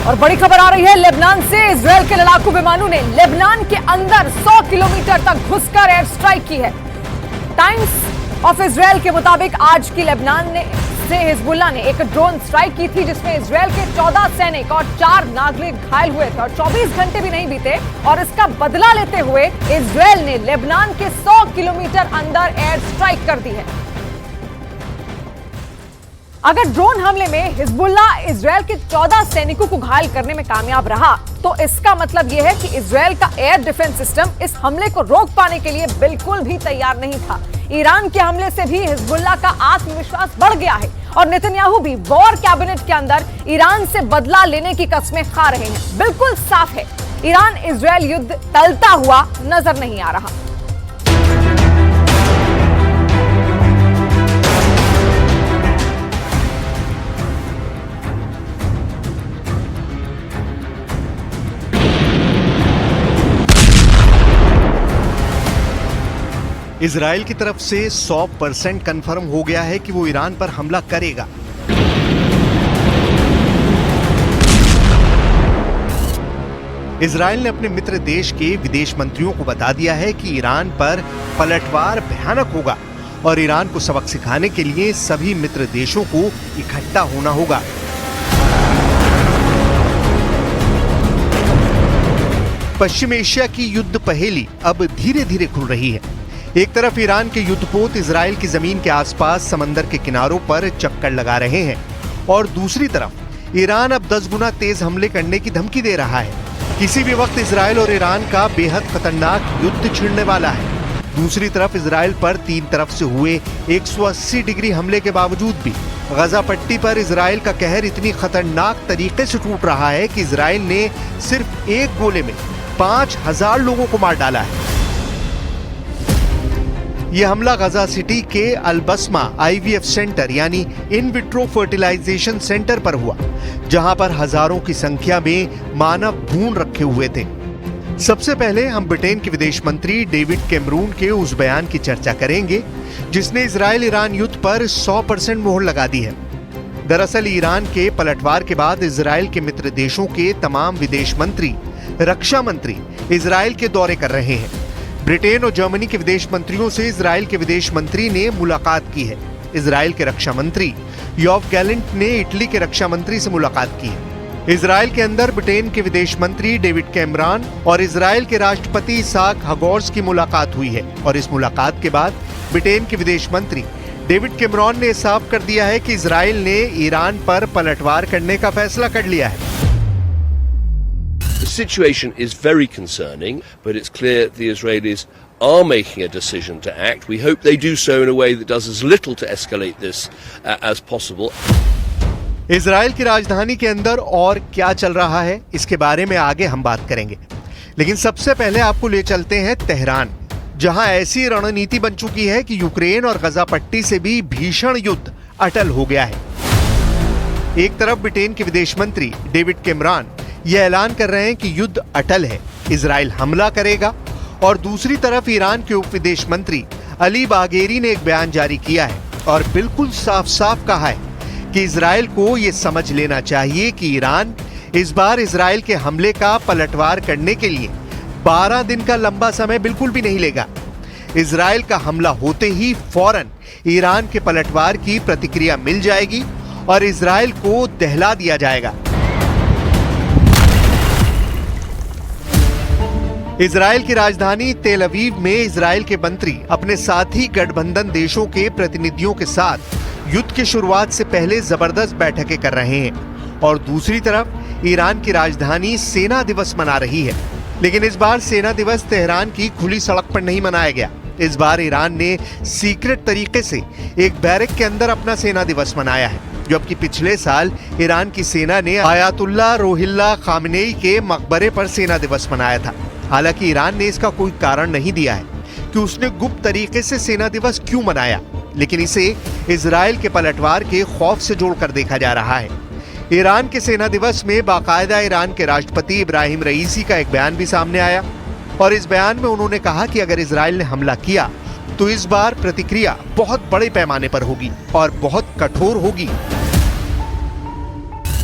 और बड़ी खबर आ रही है लेबनान से। इजरायल के लड़ाकू विमानों ने लेबनान के अंदर 100 किलोमीटर तक घुसकर एयर स्ट्राइक की है। टाइम्स ऑफ इजरायल के मुताबिक आज की लेबनान से हिजबुल्लाह ने एक ड्रोन स्ट्राइक की थी, जिसमें इजरायल के 14 सैनिक और 4 नागरिक घायल हुए थे और 24 घंटे भी नहीं बीते और इसका बदला लेते हुए इजरायल ने लेबनान के 100 किलोमीटर अंदर एयर स्ट्राइक कर दी है। अगर ड्रोन हमले में हिजबुल्लाह इजरायल के 14 सैनिकों को घायल करने में कामयाब रहा तो इसका मतलब यह है कि इजरायल का एयर डिफेंस सिस्टम इस हमले को रोक पाने के लिए बिल्कुल भी तैयार नहीं था। ईरान के हमले से भी हिजबुल्लाह का आत्मविश्वास बढ़ गया है और नेतन्याहू भी वॉर कैबिनेट के अंदर ईरान से बदला लेने की कस्में खा रहे हैं। बिल्कुल साफ है, ईरान इजरायल युद्ध टलता हुआ नजर नहीं आ रहा। इजराइल की तरफ से 100% कंफर्म हो गया है कि वो ईरान पर हमला करेगा। इजराइल ने अपने मित्र देश के विदेश मंत्रियों को बता दिया है कि ईरान पर पलटवार भयानक होगा और ईरान को सबक सिखाने के लिए सभी मित्र देशों को इकट्ठा होना होगा। पश्चिम एशिया की युद्ध पहेली अब धीरे धीरे खुल रही है। एक तरफ ईरान के युद्धपोत इजराइल की जमीन के आसपास समंदर के किनारों पर चक्कर लगा रहे हैं और दूसरी तरफ ईरान अब 10 गुना तेज हमले करने की धमकी दे रहा है। किसी भी वक्त इजराइल और ईरान का बेहद खतरनाक युद्ध छिड़ने वाला है। दूसरी तरफ इजराइल पर 3 तरफ से हुए 180 डिग्री हमले के बावजूद भी गजा पट्टी पर इजराइल का कहर इतनी खतरनाक तरीके से टूट रहा है कि इजराइल ने सिर्फ एक गोले में 5000 लोगों को मार डाला है। यह हमला गजा सिटी के अल-बस्मा IVF सेंटर यानी इन विट्रो फर्टिलाइजेशन सेंटर पर हुआ, जहां पर हजारों की संख्या में मानव भ्रूण रखे हुए थे। सबसे पहले हम ब्रिटेन के विदेश मंत्री डेविड कैमरून के उस बयान की चर्चा करेंगे जिसने इजराइल ईरान युद्ध पर 100% मोहर लगा दी है। दरअसल ईरान के पलटवार के बाद इजराइल के मित्र देशों के तमाम विदेश मंत्री, रक्षा मंत्री इजराइल के दौरे कर रहे हैं। ब्रिटेन और जर्मनी के विदेश मंत्रियों से इजराइल के विदेश मंत्री ने मुलाकात की है। इजराइल के रक्षा मंत्री योव गैलेंट ने इटली के रक्षा मंत्री से मुलाकात की है। इजराइल के अंदर ब्रिटेन के विदेश मंत्री डेविड कैमरॉन और इजराइल के राष्ट्रपति इसाक हेरज़ोग की मुलाकात हुई है और इस मुलाकात के बाद ब्रिटेन के विदेश मंत्री डेविड कैमरॉन ने साफ कर दिया है कि इजराइल ने ईरान पर पलटवार करने का फैसला कर लिया है। The situation is very concerning, but it's clear the Israelis are making a decision to act. We hope they do so in a way that does as little to escalate this as possible. Israel की राजधानी के अंदर और क्या चल रहा है, इसके बारे में आगे हम बात करेंगे, लेकिन सबसे पहले आपको ले चलते हैं तेहरान, जहां ऐसी रणनीति बन चुकी है कि यूक्रेन और गजा पट्टी से भी भीषण युद्ध अटल हो गया है। एक तरफ ब्रिटेन के विदेश मंत्री डेविड कैमरॉन यह ऐलान कर रहे हैं कि युद्ध अटल है, इजराइल हमला करेगा, और दूसरी तरफ ईरान के उप विदेश मंत्री अली बागेरी ने एक बयान जारी किया है और बिल्कुल साफ साफ कहा है कि इजराइल को यह समझ लेना चाहिए कि ईरान इस बार इजराइल के हमले का पलटवार करने के लिए 12 दिन का लंबा समय बिल्कुल भी नहीं लेगा। इजराइल का हमला होते ही फौरन ईरान के पलटवार की प्रतिक्रिया मिल जाएगी और इजराइल को दहला दिया जाएगा। इजराइल की राजधानी तेल अवीव में इजराइल के मंत्री अपने साथी गठबंधन देशों के प्रतिनिधियों के साथ युद्ध की शुरुआत से पहले जबरदस्त बैठकें कर रहे हैं और दूसरी तरफ ईरान की राजधानी सेना दिवस मना रही है। लेकिन इस बार सेना दिवस तेहरान की खुली सड़क पर नहीं मनाया गया। इस बार ईरान ने सीक्रेट तरीके से एक बैरक के अंदर अपना सेना दिवस मनाया है, जबकि पिछले साल ईरान की सेना ने आयतुल्लाह रोहिल्ला खामेनेई के मकबरे पर सेना दिवस मनाया था। हालांकि ईरान ने इसका कोई कारण नहीं दिया है कि उसने गुप्त तरीके से सेना दिवस क्यों मनाया, लेकिन इसे इजराइल के पलटवार के खौफ से जोड़कर देखा जा रहा है। ईरान के सेना दिवस में बाकायदा ईरान के राष्ट्रपति इब्राहिम रईसी का एक बयान भी सामने आया और इस बयान में उन्होंने कहा कि अगर इजराइल ने हमला किया तो इस बार प्रतिक्रिया बहुत बड़े पैमाने पर होगी और बहुत कठोर होगी।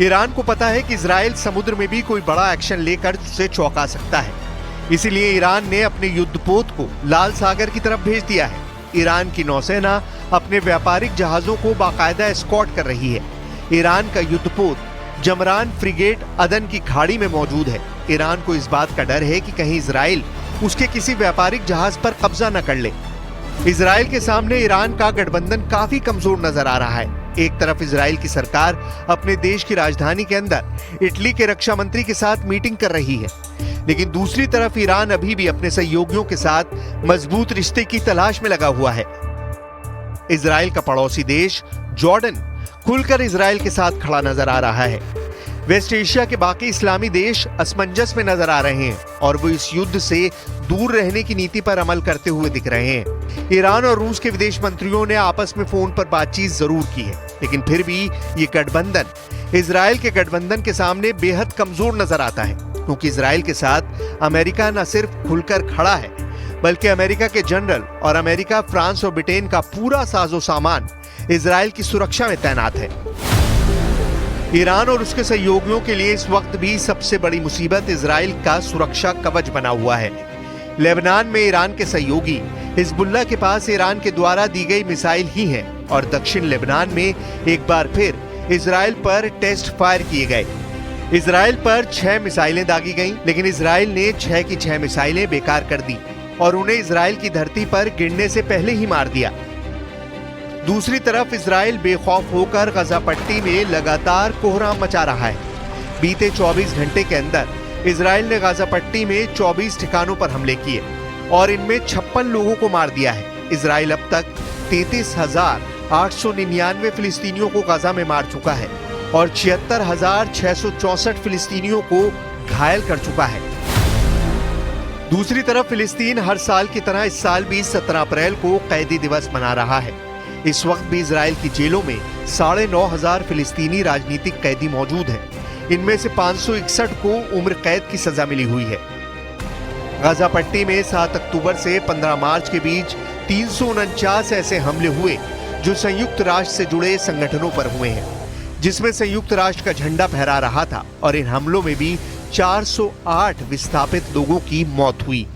ईरान को पता है कि इजराइल समुद्र में भी कोई बड़ा एक्शन लेकर उसे चौंका सकता है, इसीलिए ईरान ने अपने युद्धपोत को लाल सागर की तरफ भेज दिया है। ईरान की नौसेना अपने व्यापारिक जहाजों को बाकायदा एस्कॉर्ट कर रही है। ईरान का युद्धपोत जमरान फ्रिगेट अदन की खाड़ी में मौजूद है। ईरान को इस बात का डर है कि कहीं इजराइल उसके किसी व्यापारिक जहाज पर कब्जा न कर ले। इजराइल के सामने ईरान का गठबंधन काफी कमजोर नजर आ रहा है। एक तरफ इजराइल की सरकार अपने देश की राजधानी के अंदर इटली के रक्षा मंत्री के साथ मीटिंग कर रही है, लेकिन दूसरी तरफ ईरान अभी भी अपने सहयोगियों के साथ मजबूत रिश्ते की तलाश में लगा हुआ है। इजराइल का पड़ोसी देश जॉर्डन खुलकर इजराइल के साथ खड़ा नजर आ रहा है। वेस्ट एशिया के बाकी इस्लामी देश असमंजस में नजर आ रहे हैं और वो इस युद्ध से दूर रहने की नीति पर अमल करते हुए दिख रहे हैं। ईरान और रूस के विदेश मंत्रियों ने आपस में फोन पर बातचीत जरूर की है, लेकिन फिर भी ये गठबंधन इजराइल के गठबंधन के सामने बेहद कमजोर नजर आता है, क्योंकि इजराइल के साथ अमेरिका न सिर्फ खुलकर खड़ा है, बल्कि अमेरिका के जनरल और अमेरिका, फ्रांस और ब्रिटेन का पूरा साजो सामान इजराइल की सुरक्षा में तैनात है। ईरान और उसके सहयोगियों के लिए इस वक्त भी सबसे बड़ी मुसीबत इजराइल का सुरक्षा कवच बना हुआ है। लेबनान में ईरान के सहयोगी हिजबुल्लाह के पास ईरान के द्वारा दी गई मिसाइल ही है और दक्षिण लेबनान में एक बार फिर इजराइल पर टेस्ट फायर किए गए। इजराइल पर 6 मिसाइलें दागी गईं, लेकिन इजराइल ने 6 की 6 मिसाइलें बेकार कर दी और उन्हें इजराइल की धरती पर गिरने से पहले ही मार दिया। दूसरी तरफ इजराइल बेखौफ होकर गजा पट्टी में लगातार कोहराम मचा रहा है। बीते 24 घंटे के अंदर इजराइल ने गाजा पट्टी में 24 ठिकानों पर हमले किए और इनमें 56 लोगों को मार दिया है। इजराइल अब तक 33,899 फिलिस्तीनियों को गाजा में मार चुका है और 76,664 फिलिस्तीनियों को घायल कर चुका है। दूसरी तरफ फिलिस्तीन हर साल की तरह इस साल भी 17 अप्रैल को कैदी दिवस मना रहा है। इस वक्त भी इजराइल की जेलों में 9,500 फिलिस्तीनी राजनीतिक कैदी मौजूद हैं। इनमें से 561 को उम्र कैद की सजा मिली हुई है। गाजा पट्टी में 7 अक्टूबर से 15 मार्च के बीच 349 ऐसे हमले हुए जो संयुक्त राष्ट्र से जुड़े संगठनों पर हुए हैं, जिसमें संयुक्त राष्ट्र का झंडा फहरा रहा था और इन हमलों में भी 408 विस्थापित लोगों की मौत हुई।